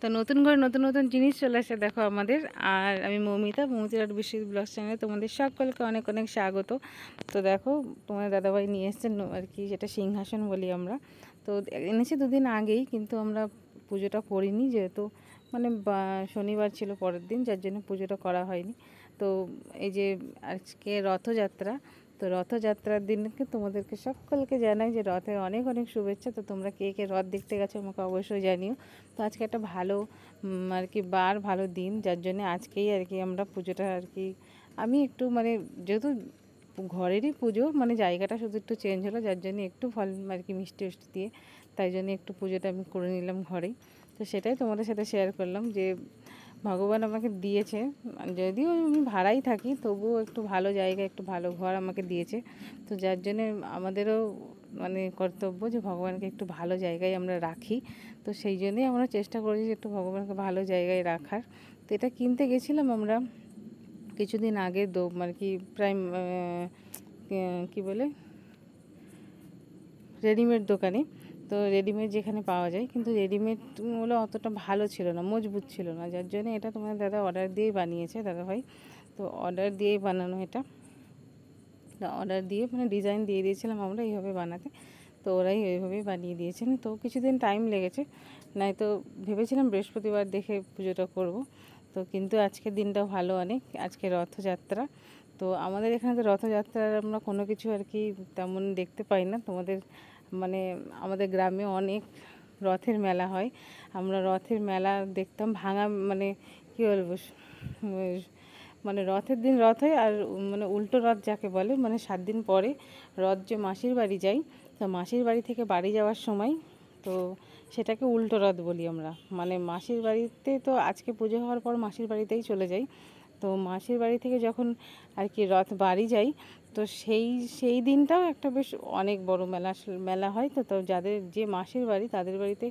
তো নতুন ঘরে নতুন নতুন জিনিস চলে আসে দেখো আমাদের। আর আমি মৌমিতার বিশ্ব ব্লগ চ্যানেলে তোমাদের সকলকে অনেক অনেক স্বাগত। তো দেখো তোমার দাদাভাই নিয়ে এসছেন আর কি, যেটা সিংহাসন বলি আমরা। তো এনেছি দুদিন আগেই, কিন্তু আমরা পুজোটা করিনি, যেহেতু মানে শনিবার ছিল পরের দিন, যার জন্য পুজোটা করা হয়নি। তো এই যে আজকে রথযাত্রা, তো রথযাত্রার দিনকে তোমাদেরকে সকলকে জানাই যে রথের অনেক অনেক শুভেচ্ছা। তো তোমরা কে কে রথ দেখতে গেছো আমাকে অবশ্যই জানিও। তো আজকে একটা ভালো আর কি ভালো দিন, যার জন্য আজকেই আর কি আমরা পুজোটা আর কি, আমি একটু মানে যেহেতু ঘরেরই পুজো, মানে জায়গাটা শুধু একটু চেঞ্জ হলো, যার জন্য একটু ফল আর কি মিষ্টি মিষ্টি দিয়ে, তাই জন্য একটু পুজোটা আমি করে নিলাম ঘরেই। তো সেটাই তোমাদের সাথে শেয়ার করলাম যে ভগবান আমাকে দিয়েছে, যদিও আমি ভাড়াই থাকি তবুও একটু ভালো জায়গা, একটু ভালো ঘর আমাকে দিয়েছে। তো যার জন্যে আমাদেরও মানে কর্তব্য যে ভগবানকে একটু ভালো জায়গায় আমরা রাখি। তো সেই জন্যই আমরা চেষ্টা করেছি যে একটু ভগবানকে ভালো জায়গায় রাখার। তো এটা কিনতে গেছিলাম আমরা কিছুদিন আগে, আর কি প্রায় কী বলে রেডিমেড দোকানে। তো রেডিমেড যেখানে পাওয়া যায়, কিন্তু রেডিমেডগুলো অতটা ভালো ছিল না, মজবুত ছিল না, যার জন্য এটা তোমার দাদা অর্ডার দিয়েই বানিয়েছে, দাদাভাই। তো অর্ডার দিয়েই বানানো এটা, অর্ডার দিয়ে মানে ডিজাইন দিয়ে দিয়েছিলাম আমরা এইভাবে বানাতে, তো ওরাই ওইভাবেই বানিয়ে দিয়েছেন। তো কিছুদিন টাইম লেগেছে, নয়তো ভেবেছিলাম বৃহস্পতিবার দেখে পুজোটা করব। তো কিন্তু আজকের দিনটা ভালো অনেক, আজকে রথযাত্রা। তো আমাদের এখানে তো রথযাত্রার আমরা কোনো কিছু আর কি তেমন দেখতে পাই না। তোমাদের মানে আমাদের গ্রামে অনেক রথের মেলা হয়, আমরা রথের মেলা দেখতাম ভাঙা, মানে কী বলবো, মানে রথের দিন রথ হয়, আর মানে উল্টো রথ যাকে বলে, মানে 7 দিন পরে রথ যে মাসির বাড়ি যাই, তো মাসির বাড়ি থেকে বাড়ি যাওয়ার সময়, তো সেটাকে উল্টো রথ বলি আমরা। মানে মাসির বাড়িতে তো আজকে পুজো হওয়ার পর মাসির বাড়িতেই চলে যাই, তো মাসির বাড়ি থেকে যখন আর কি রথ বাড়ি যাই, তো সেই দিনটাও একটা বেশ অনেক বড় মেলা হয়। তো তো যাদের যে মাসির বাড়ি তাদের বাড়িতে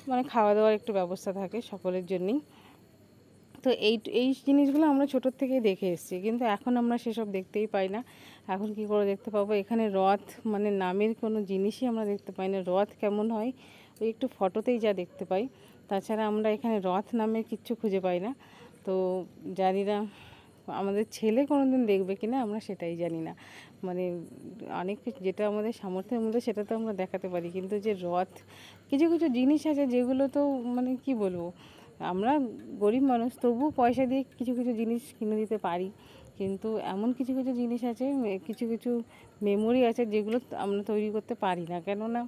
মানে খাওয়া দাওয়ার একটু ব্যবস্থা থাকে সকলের জন্যই। তো এই জিনিসগুলো আমরা ছোটোর থেকেই দেখে এসেছি, কিন্তু এখন আমরা সেসব দেখতেই পাই না। এখন কি করে দেখতে পাবো, এখানে রথ মানে নামের কোনো জিনিসই আমরা দেখতে পাই না। রথ কেমন হয় ওই একটু ফটোতেই যা দেখতে পাই, তাছাড়া আমরা এখানে রথ নামের কিচ্ছু খুঁজে পাই না। তো জানি না আমাদের ছেলে কোনো দিন দেখবে কিনা, আমরা সেটাই জানি না। মানে অনেক কিছু যেটা আমাদের সামর্থ্যের মধ্যে সেটা তো আমরা দেখাতে পারি, কিন্তু যে রথ, কিছু কিছু জিনিস আছে যেগুলো তো মানে কি বলবো, আমরা গরিব মানুষ তবুও পয়সা দিয়ে কিছু কিছু জিনিস কিনে দিতে পারি, কিন্তু এমন কিছু কিছু জিনিস আছে, কিছু কিছু মেমোরি আছে যেগুলো আমরা তৈরি করতে পারি না, কেননা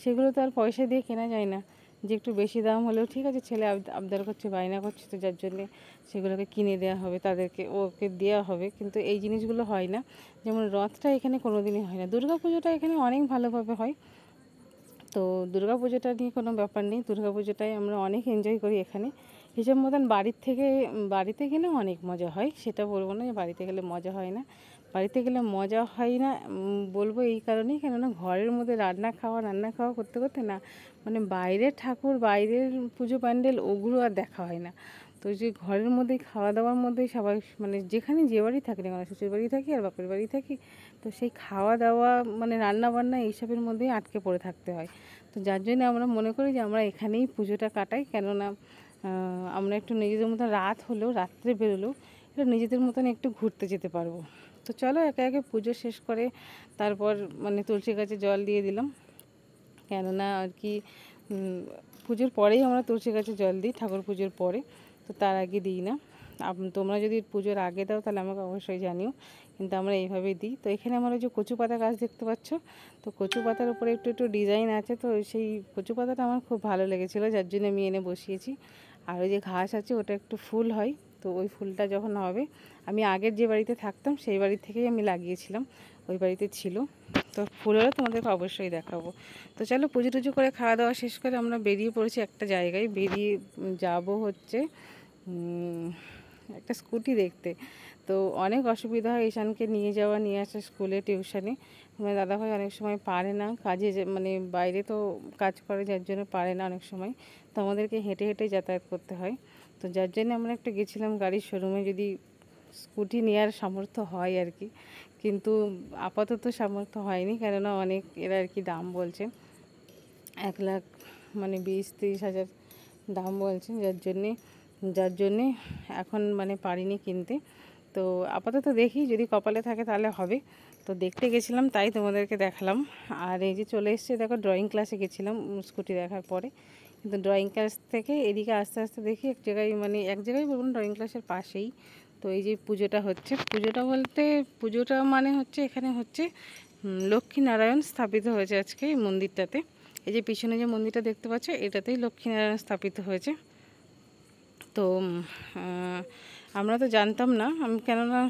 সেগুলো তো আর পয়সা দিয়ে কেনা যায় না। যে একটু বেশি দাম হলেও ঠিক আছে, ছেলে আবদার করছে, বায়না করছে, তো যার জন্যে সেগুলোকে কিনে দেওয়া হবে, তাদেরকে ওকে দেওয়া হবে, কিন্তু এই জিনিসগুলো হয় না। যেমন রথটা এখানে কোনো দিনই হয় না। দুর্গা পুজোটা এখানে অনেক ভালোভাবে হয়। তো দুর্গা পুজোটা নিয়ে কোনো ব্যাপার নেই, দুর্গা পুজোটাই আমরা অনেক এনজয় করি এখানে। হিসেব মতন বাড়িতে গেলে অনেক মজা হয়, সেটা বলবো না যে বাড়িতে গেলে মজা হয় না। বাড়িতে গেলে মজা হয় না বলবো এই কারণেই, কেননা ঘরের মধ্যে রান্না খাওয়া করতে করতে না, মানে বাইরের ঠাকুর, বাইরের পুজো প্যান্ডেল ওগুলো আর দেখা হয় না। তো যে ঘরের মধ্যেই খাওয়া দাওয়ার মধ্যেই সবাই, মানে যেখানে যে বাড়ি থাকি না কেন, শ্বশুর বাড়ি থাকি আর বাপের বাড়ি থাকি, তো সেই খাওয়া দাওয়া মানে রান্না বান্না এইসবের মধ্যেই আটকে পড়ে থাকতে হয়। তো যার জন্য আমরা মনে করি যে আমরা এখানেই পুজোটা কাটাই, কেননা আমরা একটু নিজেদের মতন রাত হলেও, রাত্রে বেরোলেও একটু নিজেদের মতন একটু ঘুরতে যেতে পারবো। তো চলো একে একে পুজো শেষ করে তারপর মানে তুলসী গাছে জল দিয়ে দিলাম, কেননা আর কি পুজোর পরেই আমরা তুলসী গাছে জল দিই, ঠাকুর পুজোর পরে, তো তার আগে দিই না। তোমরা যদি পুজোর আগে দাও তাহলে আমাকে অবশ্যই জানিও, কিন্তু আমরা এইভাবেই দিই। তো এখানে আমার ওই যে কচু পাতা গাছ দেখতে পাচ্ছ, তো কচু পাতার উপরে একটু একটু ডিজাইন আছে, তো সেই কচু পাতাটা আমার খুব ভালো লেগেছিলো, যার জন্য আমি এনে বসিয়েছি। আর ওই যে ঘাস আছে ওটা একটু ফুল হয়, তো ওই ফুলটা যখন হবে, আমি আগের যে বাড়িতে থাকতাম সেই বাড়ি থেকেই আমি লাগিয়েছিলাম, ওই বাড়িতে ছিল। তো ফুল হলে তোমাদেরকে অবশ্যই দেখাবো। তো চলো পুজো টুজো করে খাওয়া দাওয়া শেষ করে আমরা বেরিয়ে পড়েছি একটা জায়গায়, বেরিয়ে যাব হচ্ছে একটা স্কুটি দেখতে। তো অনেক অসুবিধা হয় ঈশানকে নিয়ে যাওয়া নিয়ে আসা স্কুলে, টিউশনে। আমার দাদাভাই অনেক সময় পারে না, কাজে মানে বাইরে তো কাজ করে, যার জন্য পারে না অনেক সময়, তো আমাদেরকে হেঁটে হেঁটে যাতায়াত করতে হয়। তো যার জন্য আমরা একটা গেছিলাম গাড়ির শোরুমে, যদি স্কুটি নেওয়ার সামর্থ্য হয় আর কি, কিন্তু আপাতত সামর্থ্য হয়নি, কেননা অনেক এরা আর কি দাম বলছে, 1 লাখ মানে 20-30 হাজার দাম বলছেন, যার জন্যে এখন মানে পারিনি কিনতে। তো আপাতত দেখি, যদি কপালে থাকে তাহলে হবে। তো দেখতে গেছিলাম, তাই তোমাদেরকে দেখালাম। আর এই যে চলে এসেছে, দেখো ড্রয়িং ক্লাসে গেছিলাম স্কুটি দেখার পরে, কিন্তু ড্রয়িং ক্লাস থেকে এদিকে আস্তে আস্তে দেখি এক জায়গায় বলুন ড্রয়িং ক্লাসের পাশেই তো এই যে পুজোটা হচ্ছে। পুজোটা মানে হচ্ছে এখানে হচ্ছে লক্ষ্মীনারায়ণ স্থাপিত হয়েছে আজকে এই মন্দিরটাতে। এই যে পিছনে যে মন্দিরটা দেখতে পাচ্ছ, এটাতেই লক্ষ্মীনারায়ণ স্থাপিত হয়েছে। তো আমরা তো জানতাম না, আমি কেননা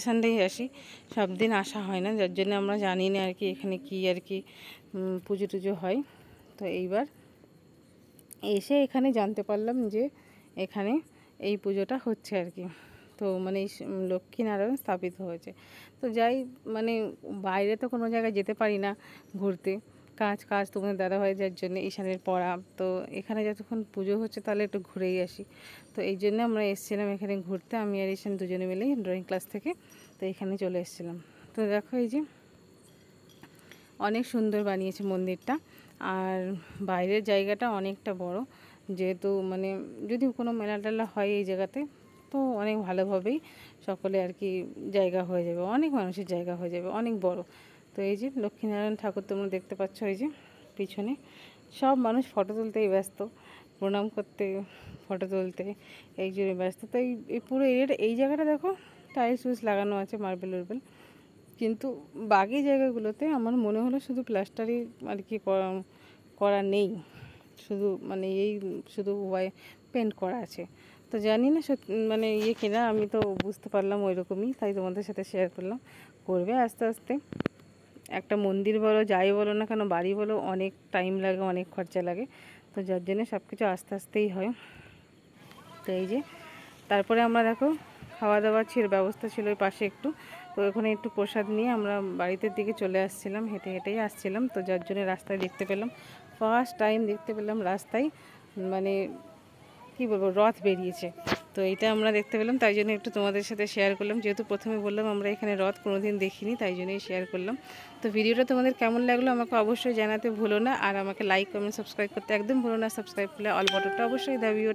সানডেই আসি, সব দিন আসা হয় না, যার জন্য আমরা জানি না আর কি এখানে কি আর কি পুজো টুজো হয়। তো এইবার এসে এখানে জানতে পারলাম যে এখানে এই পুজোটা হচ্ছে আর কি। তো মানে লক্ষ্মীনারায়ণ স্থাপিত হয়েছে। তো যাই, মানে বাইরে তো কোনো জায়গায় যেতে পারি না ঘুরতে, কাজ তোমাদের দাদা হয়, যার জন্য ঈশানের পড়া। তো এখানে যতক্ষণ পুজো হচ্ছে তাহলে একটু ঘুরেই আসি। তো এই জন্য আমরা এসেছিলাম এখানে ঘুরতে, আমি আর ঈশান দুজনে মিলেই ড্রয়িং ক্লাস থেকে। তো এখানে চলে এসেছিলাম। তো দেখো এই যে অনেক সুন্দর বানিয়েছে মন্দিরটা, আর বাইরের জায়গাটা অনেকটা বড়, যেহেতু মানে যদি কোনো মেলা টেলা হয় এই জায়গাতে, তো অনেক ভালোভাবেই সকলে আর কি জায়গা হয়ে যাবে, অনেক মানুষের জায়গা হয়ে যাবে, অনেক বড়। তো এই যে লক্ষ্মীনারায়ণ ঠাকুর তোমরা দেখতে পাচ্ছ, এই যে পিছনে সব মানুষ ফটো তুলতেই ব্যস্ত, প্রণাম করতে, ফটো তুলতে, এই জন্য ব্যস্ত। তো এই পুরো এরিয়াটা, এই জায়গাটা দেখো টাইলস লাগানো আছে, মার্বেল উর্বেল, কিন্তু বাকি জায়গাগুলোতে আমার মনে হলো শুধু প্লাস্টারই আর কি করা নেই, শুধু মানে শুধু পেন্ট করা আছে। তো জানি না মানে কিনা, আমি তো বুঝতে পারলাম ওই রকমই, তাই তোমাদের সাথে শেয়ার করলাম। করবে আস্তে আস্তে, একটা মন্দির বলো যাই বলো না কেন, বাড়ি বলো, অনেক টাইম লাগে, অনেক খরচা লাগে। তো যার জন্যে সব কিছু আস্তে আস্তেই হয়। তো এই যে তারপরে আমরা দেখো খাওয়া দাওয়ার ব্যবস্থা ছিল ওই পাশে একটু, তো ওখানে একটু প্রসাদ নিয়ে আমরা বাড়িতে দিকে চলে আসছিলাম, হেঁটেই আসছিলাম। তো যার জন্য রাস্তায় দেখতে পেলাম, ফার্স্ট টাইম দেখতে পেলাম রাস্তায় মানে কি বলবো রথ বেরিয়েছে। তো এইটা আমরা দেখতে পেলাম, তাই জন্য একটু তোমাদের সাথে শেয়ার করলাম, যেহেতু প্রথমে বললাম আমরা এখানে রথ কোনোদিন দেখিনি, তাই জন্যই শেয়ার করলাম। তো ভিডিওটা তোমাদের কেমন লাগলো আমাকে অবশ্যই জানাতে ভুলো না, আর আমাকে লাইক কমেন্ট সাবস্ক্রাইব করতে একদম ভুলো না। সাবস্ক্রাইব করলে অল বাটনটা অবশ্যই দাও।